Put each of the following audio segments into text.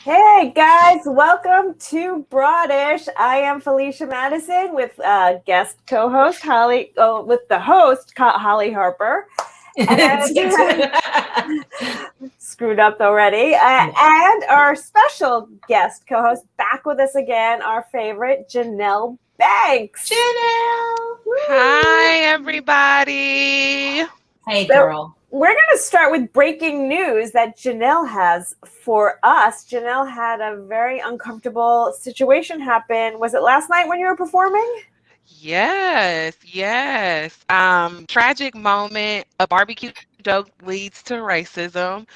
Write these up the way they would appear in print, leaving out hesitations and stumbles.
Hey guys, welcome to BROADish. I am Felicia Madison with guest co-host with the host Hollie Harper. And screwed up already. And our special guest co-host back with us again, our favorite Janell Banks. Janell! Hi, everybody. Hey, girl. We're going to start with breaking news that Janell has for us. Janell had a very uncomfortable situation happen. Was it last night when you were performing? Yes. Tragic moment. A barbecue joke leads to racism.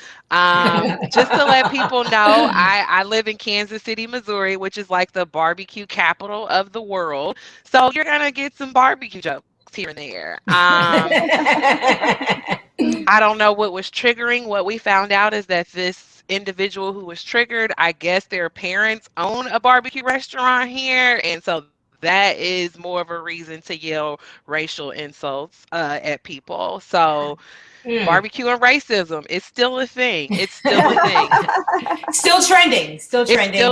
Just to let people know, I live in Kansas City, Missouri, which is like the barbecue capital of the world. So you're going to get some barbecue jokes here and there. I don't know what was triggering. What we found out is that this individual who was triggered, I guess their parents own a barbecue restaurant here. And so that is more of a reason to yell racial insults at people. So barbecue and racism is still a thing. It's still a thing. Still trending. It's still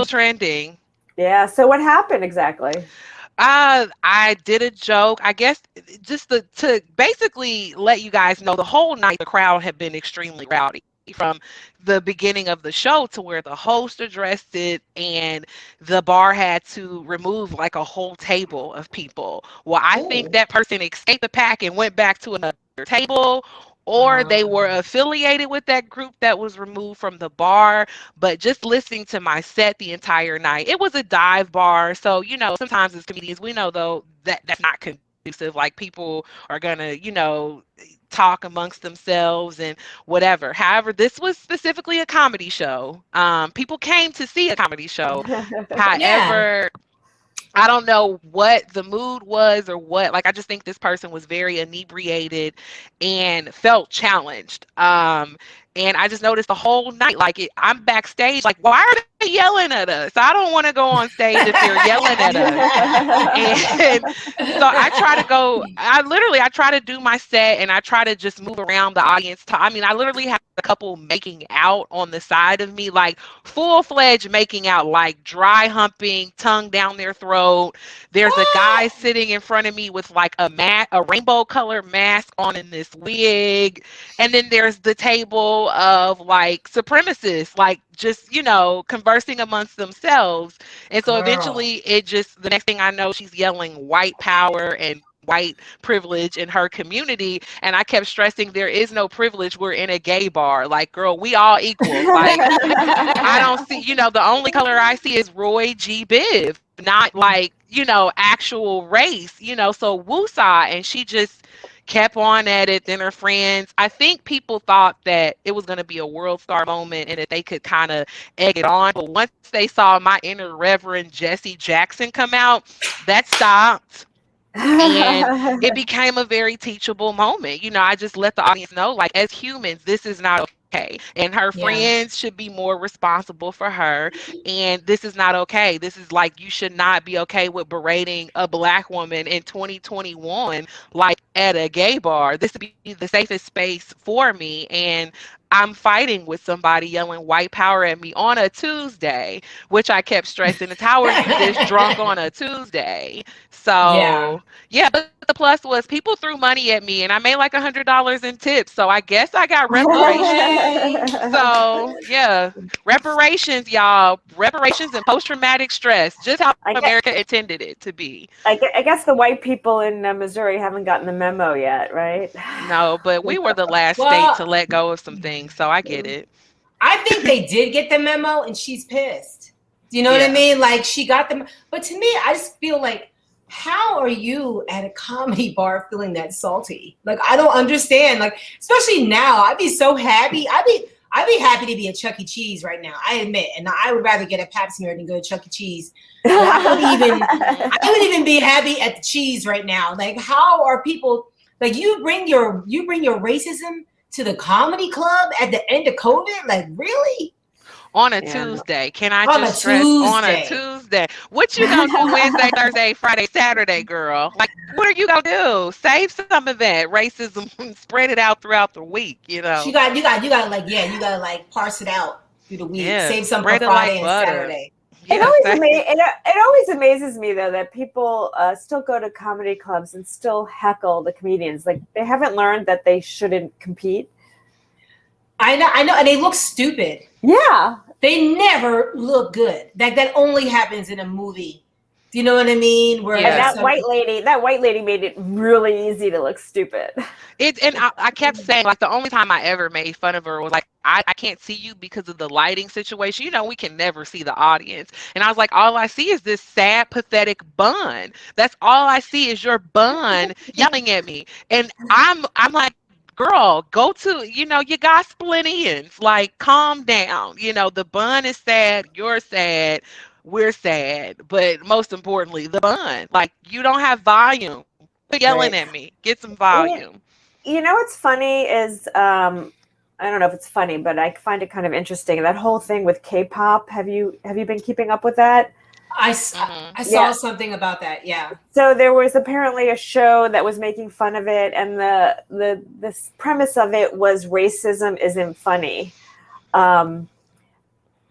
trending. Yeah. So what happened exactly? I did a joke, I guess, just to basically let you guys know the whole night the crowd had been extremely rowdy from the beginning of the show to where the host addressed it and the bar had to remove like a whole table of people. Well, I think that person escaped the pack and went back to another table, or they were affiliated with that group that was removed from the bar. But just listening to my set the entire night, it was a dive bar. So, sometimes as comedians, we know though that's not conducive. Like people are gonna, talk amongst themselves and whatever. However, this was specifically a comedy show. People came to see a comedy show. However, I don't know what the mood was or what. Like, I just think this person was very inebriated and felt challenged. And I just noticed the whole night, I'm backstage, like, why are they yelling at us? I don't want to go on stage if they're yelling at us. And so I try to do my set and I try to just move around the audience. I literally have a couple making out on the side of me, like full-fledged making out, like dry humping, tongue down their throat. There's a guy sitting in front of me with like a rainbow colored mask on in this wig. And then there's the table of like supremacists, like just, conversing amongst themselves. And so eventually the next thing I know, she's yelling white power and white privilege in her community. And I kept stressing there is no privilege. We're in a gay bar. Like, girl, we all equal. Like, I don't see, the only color I see is Roy G. Biv, not like, actual race, so woosah. And she just kept on at it. Then her friends, I think people thought that it was going to be a world star moment and that they could kind of egg it on. But once they saw my inner Reverend Jesse Jackson come out, that stopped. And it became a very teachable moment. I just let the audience know, like, as humans, this is not okay. And her friends should be more responsible for her. And this is not okay. This is like, you should not be okay with berating a Black woman in 2021, like at a gay bar. This would be the safest space for me. And I'm fighting with somebody yelling white power at me on a Tuesday, which I kept stressing. It's how are you this drunk on a Tuesday? So yeah, but the plus was people threw money at me and I made like $100 in tips. So I guess I got reparations. So yeah, reparations, y'all. Reparations and post-traumatic stress. Just how America intended it to be. I guess the white people in Missouri haven't gotten the memo yet, right? No, but we were the last state to let go of some things. So I get it. I think they did get the memo and she's pissed. Do you know what I mean? Like, she got them. But to me, I just feel like, how are you at a comedy bar feeling that salty? Like, I don't understand. Like, especially now, I'd be so happy. I'd be happy to be at Chuck E. Cheese right now, I admit. And I would rather get a Pap smear than go to Chuck E. Cheese. I would even be happy at the cheese right now. Like, how are people, like, you bring your racism to the comedy club at the end of COVID? Like, really? On a Tuesday. Can I just stress on a Tuesday? What you gonna do Wednesday, Thursday, Friday, Saturday, girl? Like, what are you gonna do? Save some of that racism and spread it out throughout the week, You gotta like parse it out. through the week. Yeah, Save some for spread it Friday like and butter. Saturday. It always amazes me though that people still go to comedy clubs and still heckle the comedians. Like they haven't learned that they shouldn't compete. I know, and they look stupid. Yeah, they never look good. That only happens in a movie. Do you know what I mean? Where and that white lady made it really easy to look stupid. I kept saying, like, the only time I ever made fun of her was like, I can't see you because of the lighting situation. You know, we can never see the audience. And I was like, all I see is this sad, pathetic bun. That's all I see is your bun yelling at me. And I'm like, girl, go to, you got split ends. Like, calm down. The bun is sad, you're sad, we're sad. But most importantly, the bun. Like, you don't have volume. Quit yelling at me. Get some volume. What's funny is, I don't know if it's funny, but I find it kind of interesting. That whole thing with K-pop. Have you been keeping up with that? I saw something about that. Yeah. So there was apparently a show that was making fun of it, and the premise of it was racism isn't funny,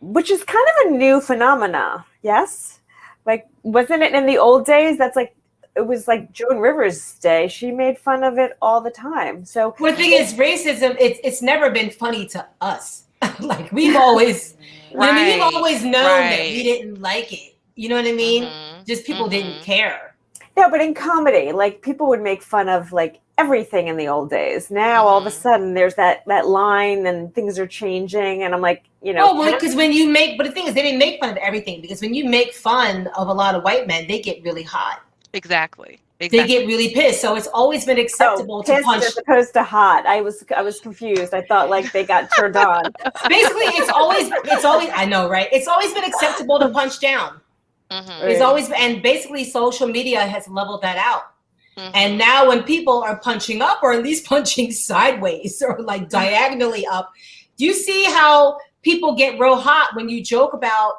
which is kind of a new phenomena. Yes, like wasn't it in the old days? It was like Joan Rivers' day. She made fun of it all the time. So the thing is, racism, it's never been funny to us. Like we've always, we've always known that we didn't like it. You know what I mean? Mm-hmm. Just people didn't care. Yeah, but in comedy, like people would make fun of like everything in the old days. Now all of a sudden there's that line and things are changing, and I'm like, because when you make, but the thing is, they didn't make fun of everything, because when you make fun of a lot of white men, they get really hot. Exactly. They get really pissed. So it's always been acceptable to punch. As opposed to hot. I was confused. I thought like they got turned on. Basically, it's always. I know, right? It's always been acceptable to punch down. Mm-hmm. It's always, and basically social media has leveled that out. Mm-hmm. And now when people are punching up, or at least punching sideways or like diagonally up, do you see how people get real hot when you joke about,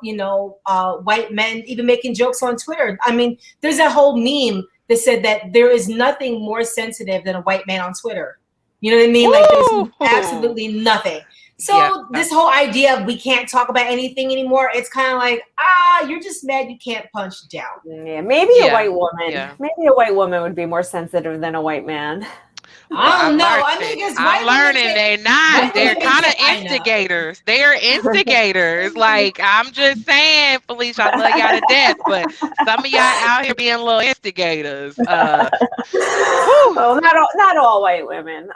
white men even making jokes on Twitter? I mean, there's a whole meme that said that there is nothing more sensitive than a white man on Twitter. You know what I mean? Like there's absolutely nothing. So this whole idea of we can't talk about anything anymore, it's kind of like, you're just mad you can't punch down. Yeah, maybe a white woman. Yeah. Maybe a white woman would be more sensitive than a white man. I don't know. I mean, I'm learning they're not. They're kind of instigators. They're instigators. Like, I'm just saying, Felicia, I love y'all to death, but some of y'all out here being little instigators. Well, not all white women.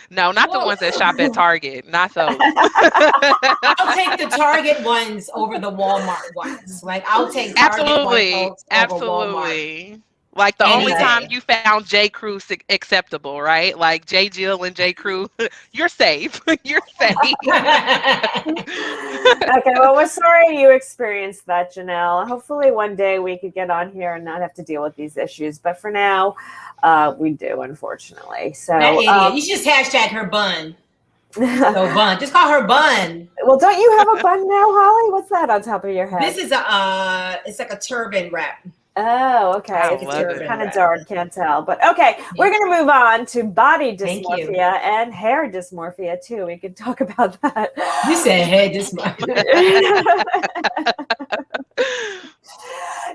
No, not the ones that shop at Target. Not those. I'll take the Target ones over the Walmart ones. Like, I'll take Target over Walmart. Like the only time you found J. Crew acceptable, right? Like J. Jill and J. Crew, you're safe. You're safe. Okay, well, we're sorry you experienced that, Janelle. Hopefully one day we could get on here and not have to deal with these issues. But for now, we do, unfortunately. So that idiot. You should just hashtag her bun. So bun. Just call her bun. Well, don't you have a bun now, Holly? What's that on top of your head? This is it's like a turban wrap. Oh, okay. It's kind of dark, can't tell. But okay, we're going to move on to body dysmorphia and hair dysmorphia, too. We could talk about that. You said hair dysmorphia.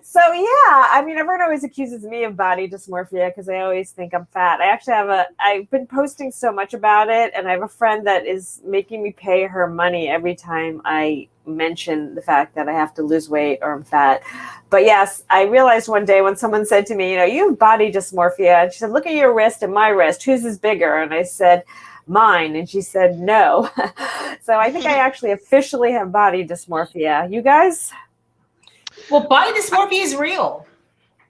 So, yeah, I mean, everyone always accuses me of body dysmorphia because I always think I'm fat. I've been posting so much about it, and I have a friend that is making me pay her money every time I mention the fact that I have to lose weight or I'm fat. But yes, I realized one day when someone said to me, you have body dysmorphia. And she said, look at your wrist and my wrist. Whose is bigger? And I said, mine. And she said, no. So I think I actually officially have body dysmorphia. You guys? Well, body dysmorphia is real.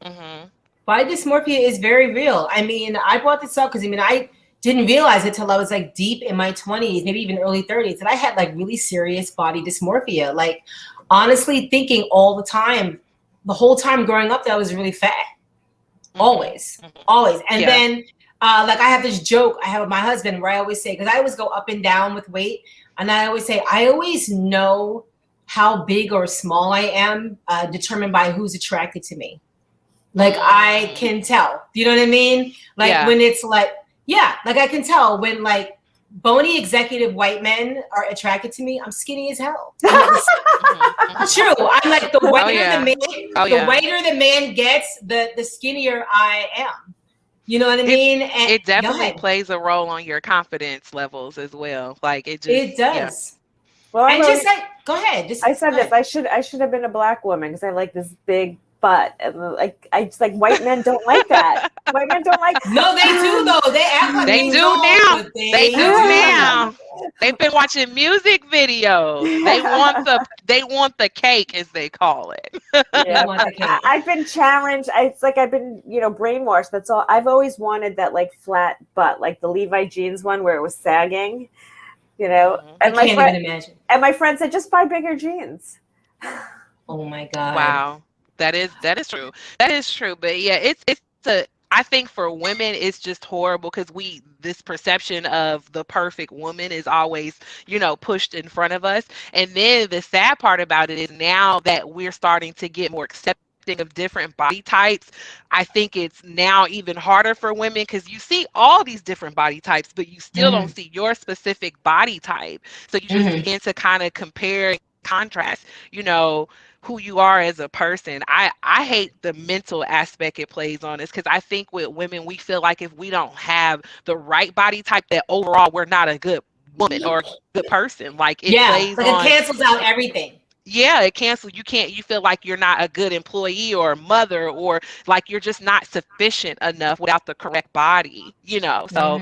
Mm-hmm. Body dysmorphia is very real. I mean, I brought this up because I didn't realize it till I was like deep in my 20s, maybe even early 30s, and I had like really serious body dysmorphia. Like honestly thinking all the time, the whole time growing up, that I was really fat. Always. And then like I have this joke I have with my husband where I always say, because I always go up and down with weight, and I always say, I always know how big or small I am determined by who's attracted to me. Like I can tell. Do you know what I mean? Like when it's like, like I can tell when like bony executive white men are attracted to me, I'm skinny as hell. True. I'm like the whiter the whiter the man gets, the skinnier I am. You know what I mean? And it definitely plays a role on your confidence levels as well. Like it does. Yeah. Well, and just like, go ahead. I said this. I should have been a black woman because I like this big butt, and like I just like white men don't like that. White men don't like. No, they do though. They act like they do now. They do now. They've been watching music videos. They want the cake, as they call it. Yeah, I've been challenged. It's like I've been, brainwashed. That's all. I've always wanted that like flat butt, like the Levi jeans one where it was sagging. And I can't even imagine. And my friend said, just buy bigger jeans. Oh my God! Wow, that is true. That is true. But yeah, I think for women, it's just horrible because this perception of the perfect woman is always, pushed in front of us. And then the sad part about it is now that we're starting to get more accepting of different body types, I think it's now even harder for women because you see all these different body types, but you still don't see your specific body type. So you just begin to kind of compare and contrast, who you are as a person. I hate the mental aspect it plays on us because I think with women, we feel like if we don't have the right body type, that overall we're not a good woman or a good person. Like it plays like on. It cancels out everything. Yeah, it cancels. You feel like you're not a good employee or a mother, or like you're just not sufficient enough without the correct body, So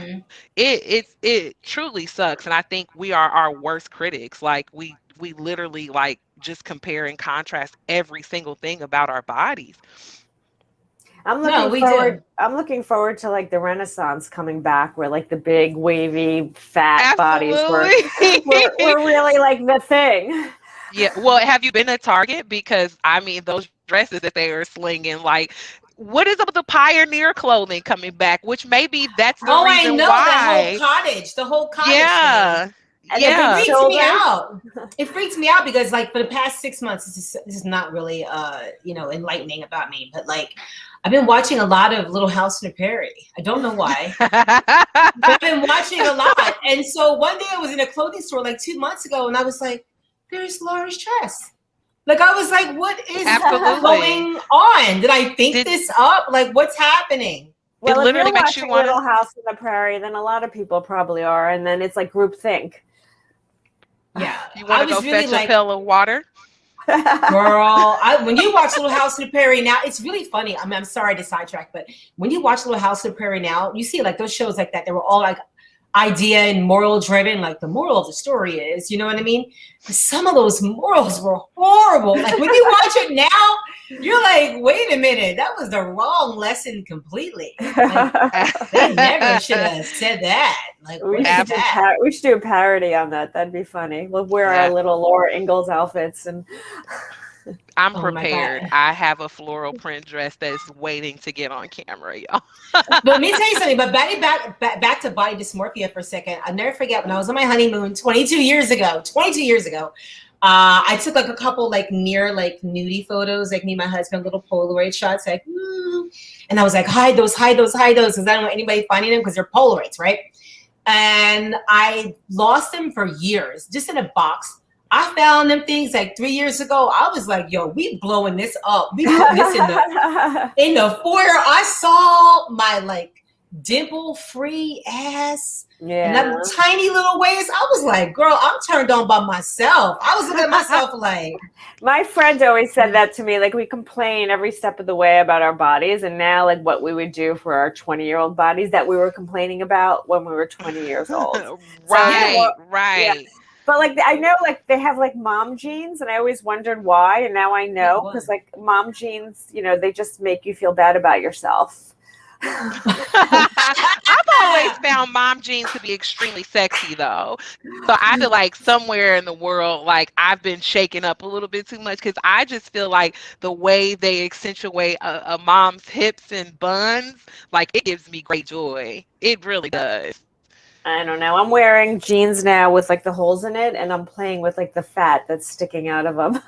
it truly sucks. And I think we are our worst critics. Like we literally like just compare and contrast every single thing about our bodies. I'm looking forward to like the Renaissance coming back, where like the big wavy fat bodies were really like the thing. Yeah. Well, have you been to Target? Because I mean, those dresses that they are slinging, like, what is up with the pioneer clothing coming back? Which maybe that's the reason why. The whole cottage. Yeah. Thing. And it freaks me out. It freaks me out because, like, for the past 6 months, this is not really, enlightening about me. But like, I've been watching a lot of Little House on the Prairie. I don't know why. I've been watching a lot, and so one day I was in a clothing store like 2 months ago, and I was like, "There's Laura's dress." Like, I was like, "What is going on? Did I think this up? Like, what's happening?" Well, it literally makes you want Little House on the Prairie. Then a lot of people probably are, and then it's like group think. Yeah, you want to go fetch a pail of water, girl. When you watch Little House on the Prairie now, it's really funny. I mean, I'm sorry to sidetrack, but when you watch Little House on the Prairie now, you see like those shows like that. They were all like idea and moral driven. Like the moral of the story is, you know what I mean? But some of those morals were horrible. Like when you watch it now, you're like, wait a minute, that was the wrong lesson completely. Like, they never should have said that. Like, we should do a parody on that. That'd be funny. We'll wear our little Laura Ingalls outfits and. I'm prepared. I have a floral print dress that's waiting to get on camera, y'all. But let me tell you something. But back to body dysmorphia for a second. I'll never forget when I was on my honeymoon 22 years ago. I took like a couple like near like nudie photos, like me and my husband, little Polaroid shots, like, and I was like, hide those, because I don't want anybody finding them because they're Polaroids, right? And I lost them for years, just in a box. I found them things like 3 years ago. I was like, yo, we blowing this up. We putting this in the foyer. I saw my like dimple-free ass and that tiny little waist. I was like, girl, I'm turned on by myself. I was looking at myself like. My friend always said that to me. Like we complain every step of the way about our bodies. And now like what we would do for our 20-year-old bodies that we were complaining about when we were 20 years old. Right. Yeah. But like I know like they have like mom jeans and I always wondered why, and now I know because like mom jeans, they just make you feel bad about yourself. I've always found mom jeans to be extremely sexy though. So I feel like somewhere in the world like I've been shaken up a little bit too much because I just feel like the way they accentuate a mom's hips and buns, like it gives me great joy. It really does. I don't know. I'm wearing jeans now with like the holes in it, and I'm playing with like the fat that's sticking out of them.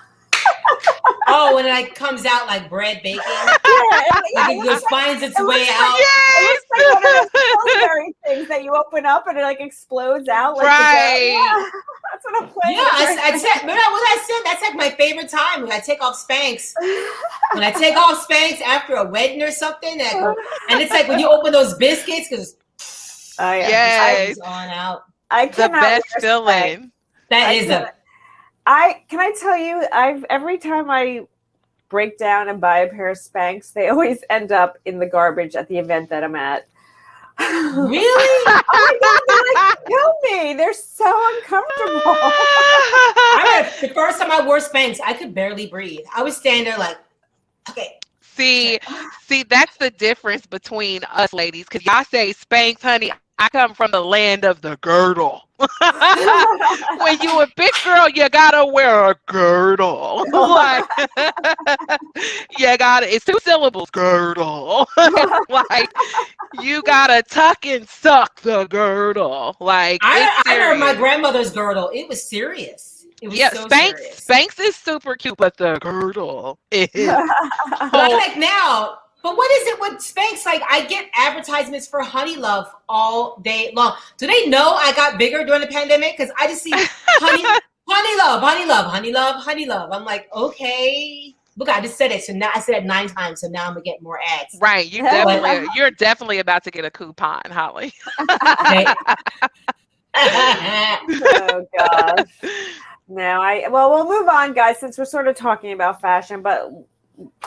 Oh, and it like comes out like bread baking. Like it just finds its way out. It looks like one of those Pillsbury things that you open up and it like explodes out. Like that's what I'm playing. Yeah, I said, remember what I said? That's like my favorite time when I take off Spanx. When I take off Spanx after a wedding or something, and it's like when you open those biscuits, because yes, on out. I the best feeling. Can I tell you, every time I break down and buy a pair of Spanx, they always end up in the garbage at the event that I'm at. Really? Oh my God, they like kill me. They're so uncomfortable. The first time I wore Spanx, I could barely breathe. I was standing there like, okay. See, that's the difference between us ladies, because y'all say Spanx, honey. I come from the land of the girdle. When you a big girl, you gotta wear a girdle. Like, it's 2 syllables, girdle. Like, you gotta tuck and suck the girdle. Like, I remember my grandmother's girdle. It was serious. It was so serious. Spanx is super cute, but the girdle is. But like now. But what is it with Spanx? Like, I get advertisements for Honey Love all day long. Do they know I got bigger during the pandemic? Because I just see Honey Love. I'm like, okay. Look, I just said it. So now I said it 9 times. So now I'm gonna get more ads. Right. You're definitely about to get a coupon, Holly. Oh gosh. No, we'll move on, guys, since we're sort of talking about fashion, but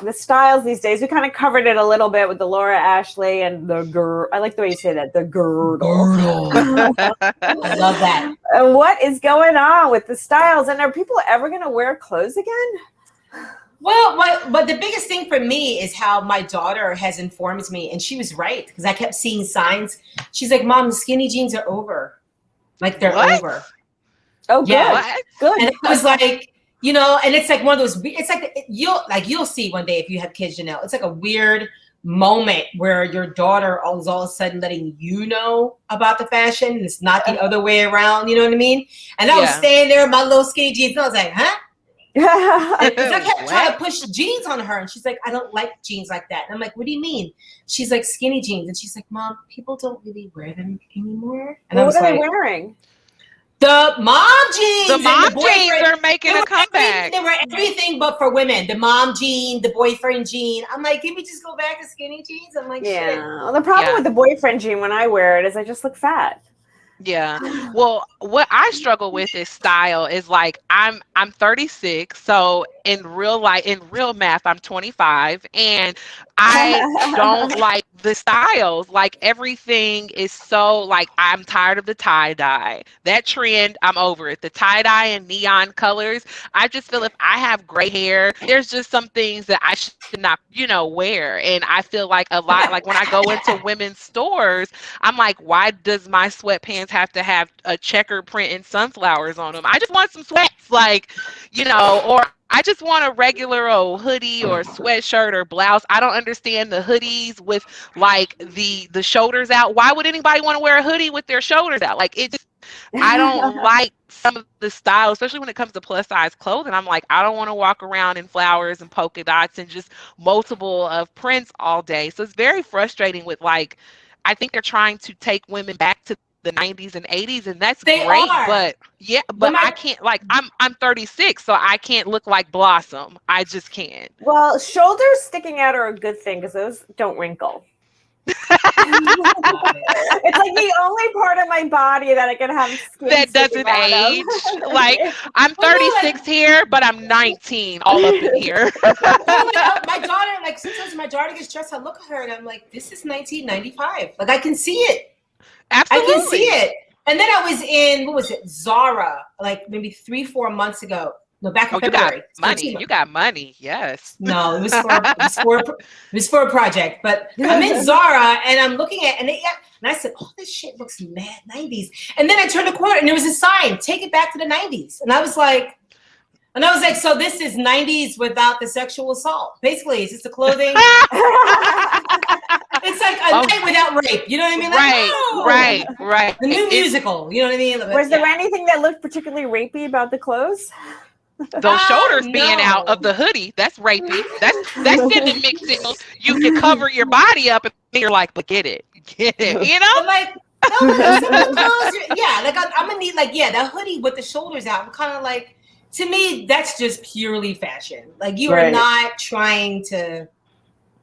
the styles these days, we kind of covered it a little bit with the Laura Ashley and the girdle. I like the way you say that, the girdle. I love that. And what is going on with the styles? And are people ever going to wear clothes again? Well, but the biggest thing for me is how my daughter has informed me, and she was right, because I kept seeing signs. She's like, Mom, skinny jeans are over. Like, they're over. Oh, good. Yeah. Good. And I was like, you know, and it's like one of those, it's like, you'll see one day if you have kids, Janelle, it's like a weird moment where your daughter is all of a sudden letting you know about the fashion. And it's not the other way around. You know what I mean? And I was staying there in my little skinny jeans. And I was like, huh? Because I kept trying to push jeans on her. And she's like, I don't like jeans like that. And I'm like, what do you mean? She's like, skinny jeans. And she's like, Mom, people don't really wear them anymore. And what are they wearing? The mom jeans. The mom jeans are making a comeback. They were everything but for women. The mom jean, the boyfriend jean. I'm like, can we just go back to skinny jeans? I'm like, shit. Well, the problem with the boyfriend jean when I wear it is I just look fat. Yeah. Well, what I struggle with is style. Is like I'm 36, so in real math, I'm 25, and I don't like the styles. Like, everything is so, like, I'm tired of the tie-dye. That trend, I'm over it. The tie-dye and neon colors. I just feel if I have gray hair, there's just some things that I should not, wear. And I feel like a lot, like when I go into women's stores, I'm like, why does my sweatpants have to have a checker print and sunflowers on them? I just want some sweats, like, or I just want a regular old hoodie or sweatshirt or blouse. I don't understand the hoodies with like the shoulders out. Why would anybody want to wear a hoodie with their shoulders out? Like, I don't like some of the style, especially when it comes to plus size clothing. I'm like, I don't want to walk around in flowers and polka dots and just multiple of prints all day. So it's very frustrating with, like, I think they're trying to take women back to the 90s and 80s, and that's great, but I can't, like, I'm 36, so I can't look like Blossom. I just can't. Well, shoulders sticking out are a good thing because those don't wrinkle. It's like the only part of my body that I can have skin that doesn't age. Like, I'm 36 here, but I'm 19 all up in here. My daughter, like, sometimes my daughter gets dressed, I look at her and I'm like, this is 1995. Like, I can see it. Absolutely. I can see it. And then I was in, Zara, like maybe 3-4 months ago. No, back in February. You got money. Yes. No, it was for a project. But I'm in Zara and I'm looking at and I said, oh, this shit looks mad 90s. And then I turned the corner and there was a sign, take it back to the 90s. And I was like, so this is 90s without the sexual assault. Basically, it's just the clothing. It's like a night without rape. You know what I mean? Like, right. The new musical. You know what I mean? Was there anything that looked particularly rapey about the clothes? Those shoulders being out No. of the hoodie, that's rapey. That's sending mixed signals. You cover your body up and you're like, but get it, you know? But like, no, because some clothes, yeah, like I'm gonna need like, yeah, that hoodie with the shoulders out. I'm kind of like, to me, that's just purely fashion. Like you are not trying to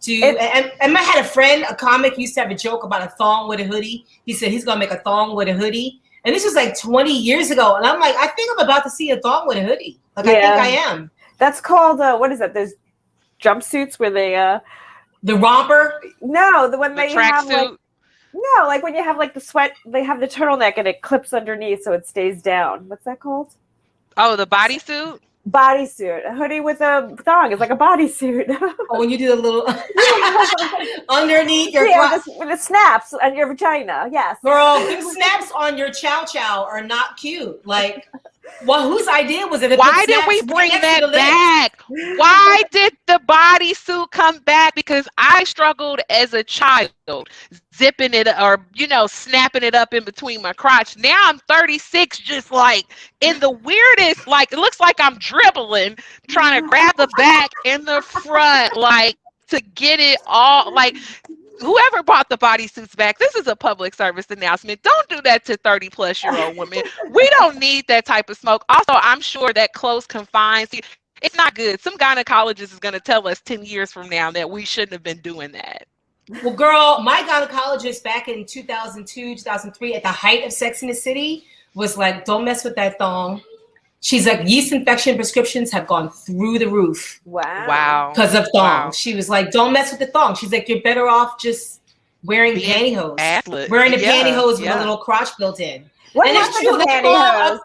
do. And I had a friend, a comic, used to have a joke about a thong with a hoodie. He said he's gonna make a thong with a hoodie. And this was like 20 years ago. And I'm like, I think I'm about to see a thong with a hoodie. Like, I think I am. That's called, what is that? There's jumpsuits where they... the romper? No, when they have tracksuit. like... No, like when you have like the sweat, they have the turtleneck and it clips underneath so it stays down. What's that called? Oh, the bodysuit? Bodysuit. A hoodie with a thong. It's like a bodysuit. Oh, when you do the little underneath your when it snaps on your vagina. Yes. Girl, them snaps on your chow chow are not cute. Like, well, whose idea was it? Why did we bring that back? Why did the bodysuit come back? Because I struggled as a child zipping it or, snapping it up in between my crotch. Now I'm 36, just like in the weirdest, like it looks like I'm dribbling, trying to grab the back and the front, like to get it all, like whoever bought the bodysuits back, this is a public service announcement. Don't do that to 30-plus-year-old women. We don't need that type of smoke. Also, I'm sure that close confines, it's not good. Some gynecologist is going to tell us 10 years from now that we shouldn't have been doing that. Well, girl, my gynecologist back in 2002, 2003, at the height of Sex in the City, was like, don't mess with that thong. She's like, yeast infection prescriptions have gone through the roof. Wow. Because of thongs. Wow. She was like, don't mess with the thong. She's like, you're better off just wearing pantyhose. Wearing the pantyhose with a little crotch built in. What happened to pantyhose?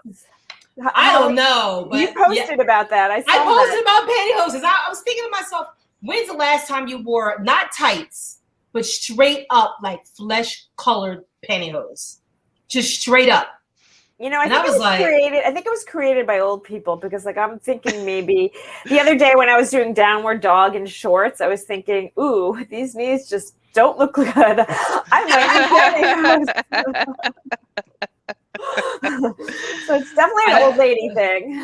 I don't know. But you posted about that. I posted about pantyhoses. I was thinking to myself, when's the last time you wore not tights, but straight up like flesh-colored pantyhose? Just straight up. I think it was created by old people because like I'm thinking maybe the other day when I was doing downward dog in shorts, I was thinking, ooh, these knees just don't look good. I'm like, so it's definitely an old lady thing.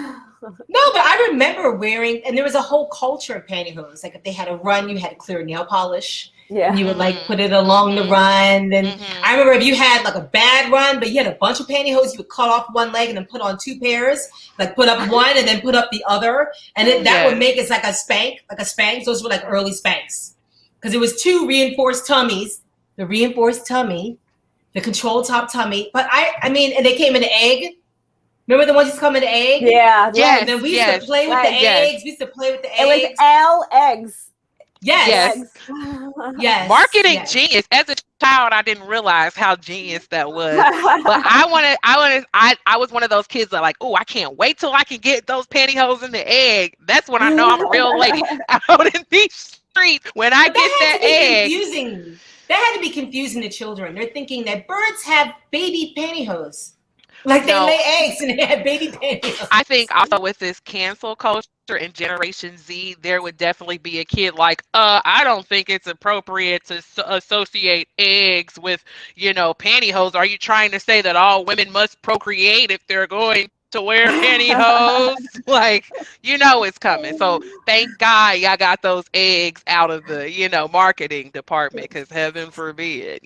No, but I remember wearing, and there was a whole culture of pantyhose. Like if they had a run, you had to clear nail polish. Yeah. And you would like put it along the run. And I remember if you had like a bad run, but you had a bunch of pantyhose, you would cut off one leg and then put on two pairs, like put up one and then put up the other. And that would make it like a spank. Those were like early spanks. Because it was two reinforced tummies, the reinforced tummy, the control top tummy. But I mean, and they came in the egg. Remember the ones that come in the egg? Yeah. Yes. And then we used to play with the eggs. We used to play with the eggs. It was L eggs. Yes. Marketing genius. As a child, I didn't realize how genius that was. But I was one of those kids that like, oh, I can't wait till I can get those pantyhose in the egg. That's when I know I'm a real lady out in these streets. When I get that egg. Confusing. That had to be confusing to children. They're thinking that birds have baby pantyhose. Like they lay eggs and they have baby pantyhose. I think also with this cancel culture and Generation Z, there would definitely be a kid like, I don't think it's appropriate to associate eggs with, pantyhose. Are you trying to say that all women must procreate if they're going to wear pantyhose? Like, it's coming. So thank God I got those eggs out of the, marketing department because heaven forbid,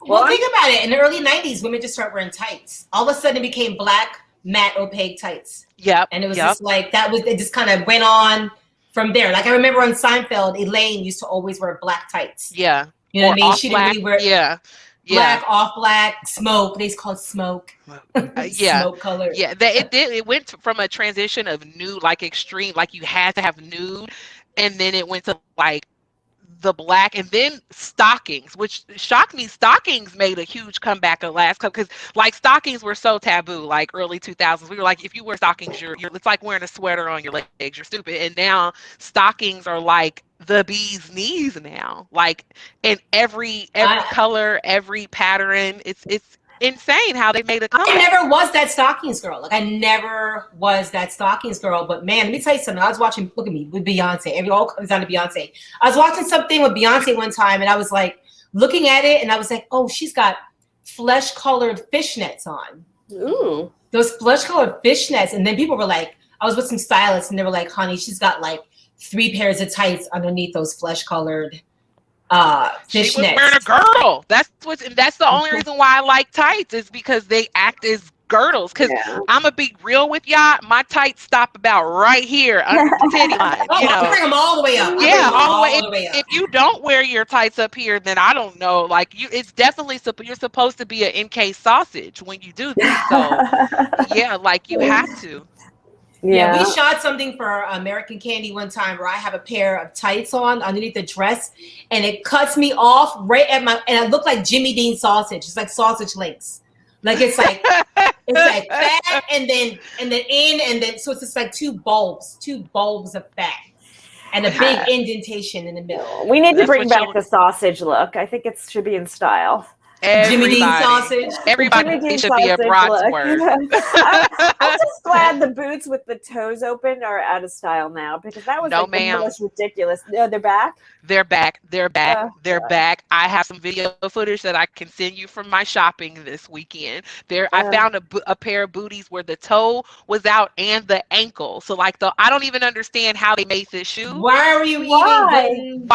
Well, think about it. In the early 90s, women just started wearing tights. All of a sudden it became black, matte, opaque tights. Yep. And it was just like, it just kind of went on from there. Like I remember on Seinfeld, Elaine used to always wear black tights. Yeah. You know what I mean? She didn't really wear black, off black, smoke. They call it smoke. Smoke color. Yeah. It went from a transition of nude, like extreme, like you had to have nude. And then it went to like the black, and then stockings, which shocked me. Stockings made a huge comeback the last couple, because like stockings were so taboo, like early 2000s. We were like, if you wear stockings, you're it's like wearing a sweater on your legs, you're stupid. And now stockings are like the bee's knees now, like in every color, every pattern. It's insane how they made a comeback. I never was that stockings girl. Like I never was that stockings girl. But man, let me tell you something. I was watching, look at me, with Beyonce. It all comes down to Beyonce. I was watching something with Beyonce one time, and I was like looking at it, and I was like, oh, she's got flesh-colored fishnets on. Ooh. Those flesh-colored fishnets. And then people were like, I was with some stylists and they were like, honey, she's got like 3 pairs of tights underneath those flesh colored She was fishnets. wearing a girdle. That's the only reason why I like tights is because they act as girdles. Because I'm gonna be real with y'all, my tights stop about right here under the titty line. Oh, I bring them all the way up. Yeah, all the way up. If you don't wear your tights up here, then I don't know. Like it's definitely you're supposed to be an encased sausage when you do this. So yeah, like you have to. Yeah, we shot something for American Candy one time where I have a pair of tights on underneath the dress, and it cuts me off right at and I look like Jimmy Dean sausage. It's like sausage links. Like it's like fat and then in and then so it's just like two bulbs of fat and a big indentation in the middle. We need to bring back the sausage look. I think it should be in style. Jimmy Dean sausage. Everybody should be a broadsword. I'm just glad the boots with the toes open are out of style now because that was the most ridiculous. No, they're back? They're back. They're back. I have some video footage that I can send you from my shopping this weekend. I found a pair of booties where the toe was out and the ankle. So like I don't even understand how they made this shoe. Why are you eating?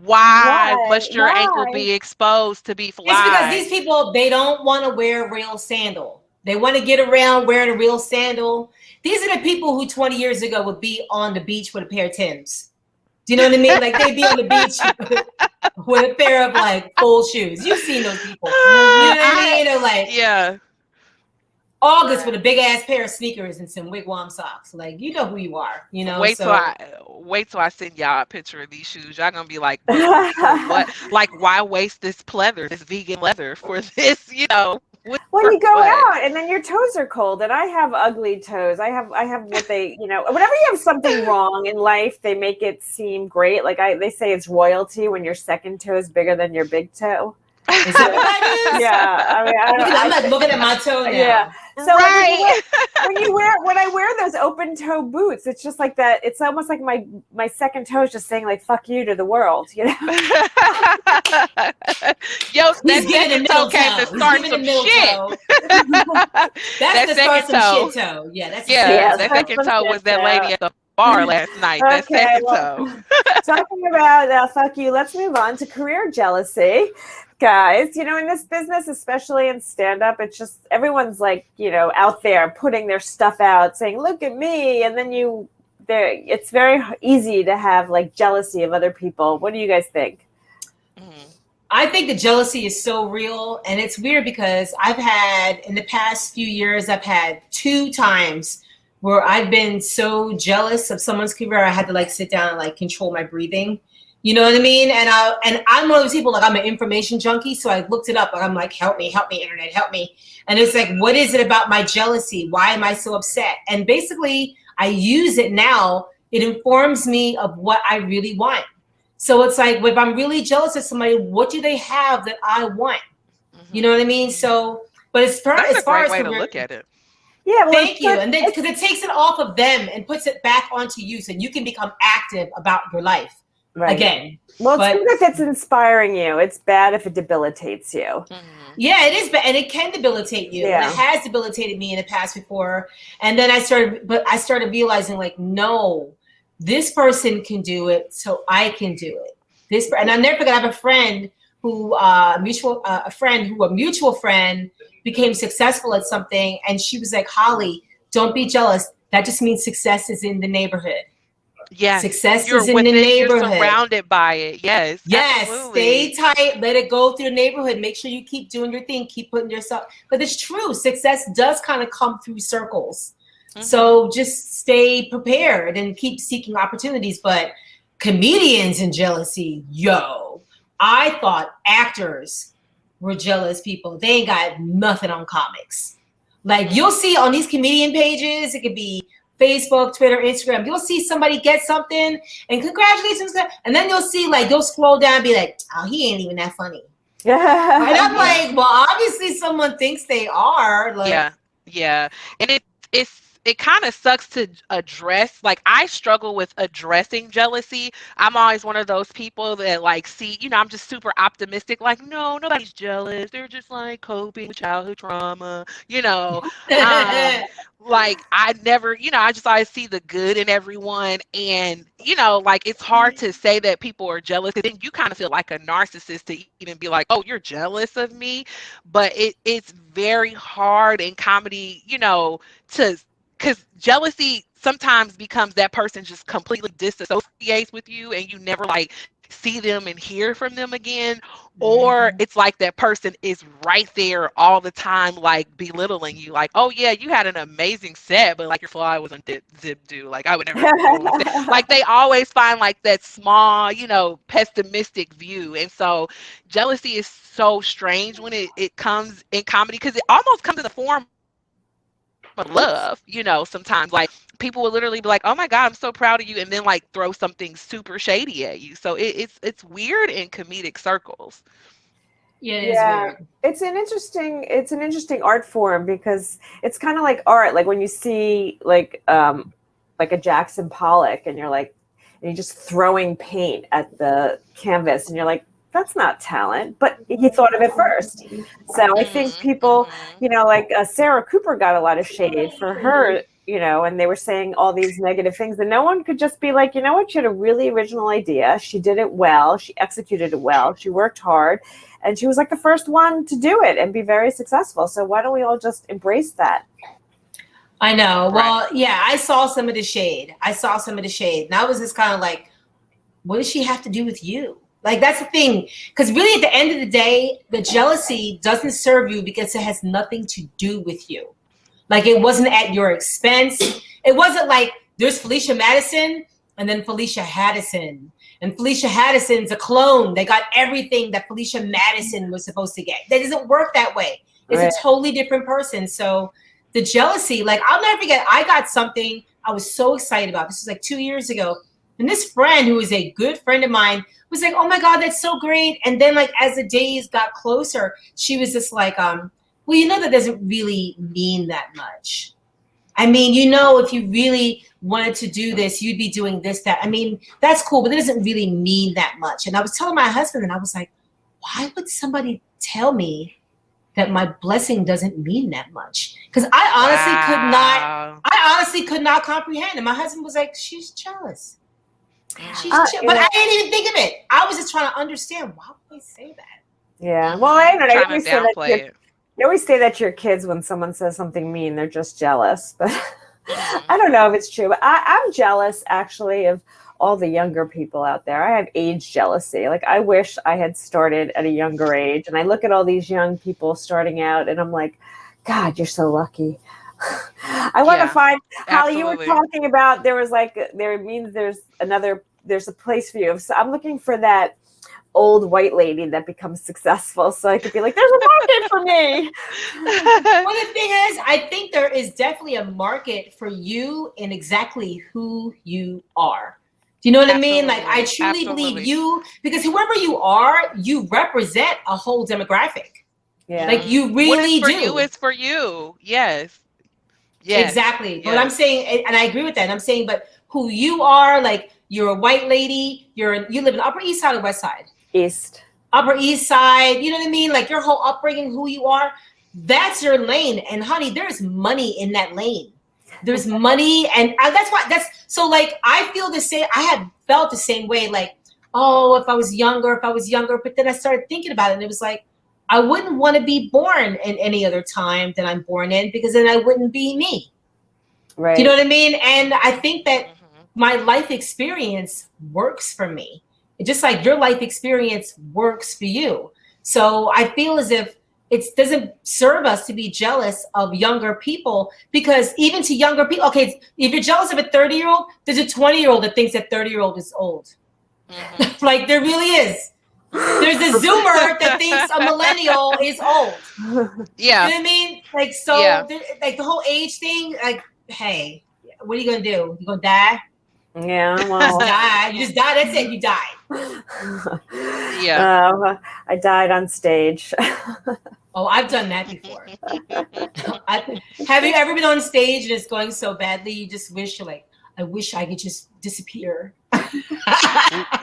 Why must your ankle be exposed to be fly? It's because these people, they don't want to wear a real sandal. They want to get around wearing a real sandal. These are the people who 20 years ago would be on the beach with a pair of Timbs. Do you know what I mean? Like they'd be on the beach with a pair of like full shoes. You've seen those people. You know what I mean? They're like, August with a big ass pair of sneakers and some wigwam socks. Like, you know who you are, you know. Wait till I send y'all a picture of these shoes. Y'all gonna be like, what? Like, why waste this pleather, this vegan leather for this, you know? When you go out and then your toes are cold, and I have ugly toes. I have what they, you know, whenever you have something wrong in life, they make it seem great. Like they say it's royalty when your second toe is bigger than your big toe. Is that what that is? Yeah, I mean, I'm like looking at my toe now. Yeah. So when I wear those open toe boots, it's just like that. It's almost like my second toe is just saying like "fuck you" to the world, you know. Yo, that second toe came to start some shit. That's the start some shit toe. Yeah, that's that second toe was that lady at the bar last night. That second toe. Talking about fuck you, let's move on to career jealousy. Guys, you know, in this business, especially in stand-up, it's just everyone's like, you know, out there putting their stuff out saying, look at me. And then it's very easy to have like jealousy of other people. What do you guys think? I think the jealousy is so real. And it's weird because in the past few years, I've had 2 times where I've been so jealous of someone's career. I had to like sit down and like control my breathing. You know what I mean? And I'm one of those people, like I'm an information junkie. So I looked it up. I'm like, help me, internet, help me. And it's like, what is it about my jealousy? Why am I so upset? And basically I use it now. It informs me of what I really want. So it's like, if I'm really jealous of somebody, what do they have that I want? Mm-hmm. You know what I mean? So, but as far as way to look at it. Yeah, well, thank you. And then because it takes it off of them and puts it back onto you so you can become active about your life. Right. Again. Well, it's good if it's inspiring you. It's bad if it debilitates you. Mm-hmm. Yeah, it is bad. And it can debilitate you. Yeah. And it has debilitated me in the past before. And then I started realizing like, no, this person can do it, so I can do it. And I'll never forget, I have a friend who a mutual friend became successful at something. And she was like, Hollie, don't be jealous. That just means success is in the neighborhood. Yeah, success is in the neighborhood. You're surrounded by it. Yes. Absolutely. Stay tight. Let it go through the neighborhood. Make sure you keep doing your thing. Keep putting yourself. But it's true. Success does kind of come through circles. Mm-hmm. So just stay prepared and keep seeking opportunities. But comedians and jealousy, I thought actors were jealous people. They ain't got nothing on comics. Like you'll see on these comedian pages, it could be Facebook, Twitter, Instagram, you'll see somebody get something and congratulations. And then you'll see you'll scroll down and be like, oh, he ain't even that funny. And I'm like, well, obviously someone thinks they are. Like, yeah. And it kind of sucks to address. Like, I struggle with addressing jealousy. I'm always one of those people that like see, I'm just super optimistic. Like, no, nobody's jealous. They're just like coping with childhood trauma, like I never, I just always see the good in everyone. And, like it's hard to say that people are jealous, because then you kind of feel like a narcissist to even be like, oh, you're jealous of me. But it's very hard in comedy, to, because jealousy sometimes becomes that person just completely disassociates with you and you never like see them and hear from them again, or it's like that person is right there all the time, like belittling you, like, oh yeah, you had an amazing set, but like your fly wasn't zip do, like I would never go on set. Like they always find like that small, pessimistic view. And so jealousy is so strange when it comes in comedy, because it almost comes in the form of love, sometimes like people will literally be like, oh my God, I'm so proud of you, and then like throw something super shady at you. So it's weird in comedic circles. Yeah, it is weird. It's an interesting art form, because it's kind of like art. Like when you see like a Jackson Pollock and you're just throwing paint at the canvas and you're like, that's not talent, but he thought of it first. So I think people, like Sarah Cooper got a lot of shade for her, and they were saying all these negative things, and no one could just be like, you know what, she had a really original idea. She did it well. She executed it well. She worked hard, and she was like the first one to do it and be very successful. So why don't we all just embrace that? I know. Well, yeah, I saw some of the shade. And I was just kind of like, what does she have to do with you? Like, that's the thing. Because really, at the end of the day, the jealousy doesn't serve you because it has nothing to do with you. Like, it wasn't at your expense. It wasn't like there's Felicia Madison and then Felicia Haddison. And Felicia Haddison's a clone. They got everything that Felicia Madison was supposed to get. That doesn't work that way. It's a totally different person. So the jealousy, like, I'll never forget, I got something I was so excited about. This was like 2 years ago. And this friend, who is a good friend of mine, was like, oh my God, that's so great. And then like as the days got closer, she was just like, well, that doesn't really mean that much. I mean, if you really wanted to do this, you'd be doing this, that. I mean, that's cool, but it doesn't really mean that much. And I was telling my husband, and I was like, why would somebody tell me that my blessing doesn't mean that much? Because I honestly could not comprehend. And my husband was like, she's jealous. But I didn't even think of it. I was just trying to understand, why would they say that? Yeah. Well, I don't know. You always say that to your kids when someone says something mean, they're just jealous. But I don't know if it's true. But I'm jealous, actually, of all the younger people out there. I have age jealousy. Like, I wish I had started at a younger age. And I look at all these young people starting out, and I'm like, God, you're so lucky. I want to find, Hollie, you were talking about there's a place for you. So I'm looking for that old white lady that becomes successful, so I could be like, there's a market for me. Well, the thing is, I think there is definitely a market for you in exactly who you are. Do you know what I mean? Like, I truly believe you, because whoever you are, you represent a whole demographic. Yeah. Like, you really do. What is for you is for you. Yes. Yes. Exactly. Yes. But I'm saying, and I agree with that. And I'm saying, but who you are, like, you're a white lady, you live in the Upper East Side or West Side? East. Upper East Side, you know what I mean? Like, your whole upbringing, who you are, that's your lane. And honey, there's money in that lane. There's money. And so like, I feel the same. I had felt the same way. Like, oh, if I was younger. But then I started thinking about it, and it was like, I wouldn't want to be born in any other time than I'm born in, because then I wouldn't be me. Right. Do you know what I mean? And I think that my life experience works for me, just like your life experience works for you. So I feel as if it doesn't serve us to be jealous of younger people, because even to younger people, okay, if you're jealous of a 30-year-old, there's a 20-year-old that thinks that 30-year-old is old. Mm-hmm. Like, there really is. There's a Zoomer that thinks a millennial is old. Yeah. You know what I mean? Like, so, like, the whole age thing, like, hey, what are you going to do? You going to die? Yeah, You well, just died. You just died. That's it. You died. Yeah. I died on stage. Oh, I've done that before. Have you ever been on stage and it's going so badly you just wish you're like, I wish I could just disappear.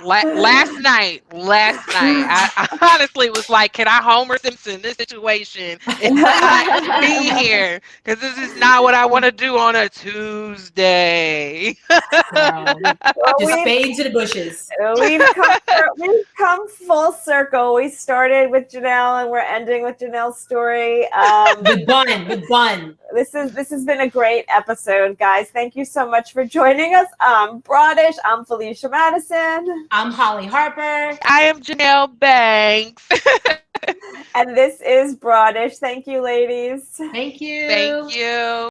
Last night, I honestly was like, can I Homer Simpson this situation and not be here? Because this is not what I want to do on a Tuesday. Just fade into the bushes. We've come full circle. We started with Janell and we're ending with Janell's story. With bun. This has been a great episode, guys. Thank you so much for joining us. BROADish. I'm Felicia Madison. I'm Hollie Harper. I am Janell Banks. And this is BROADish. Thank you, ladies. Thank you. Thank you.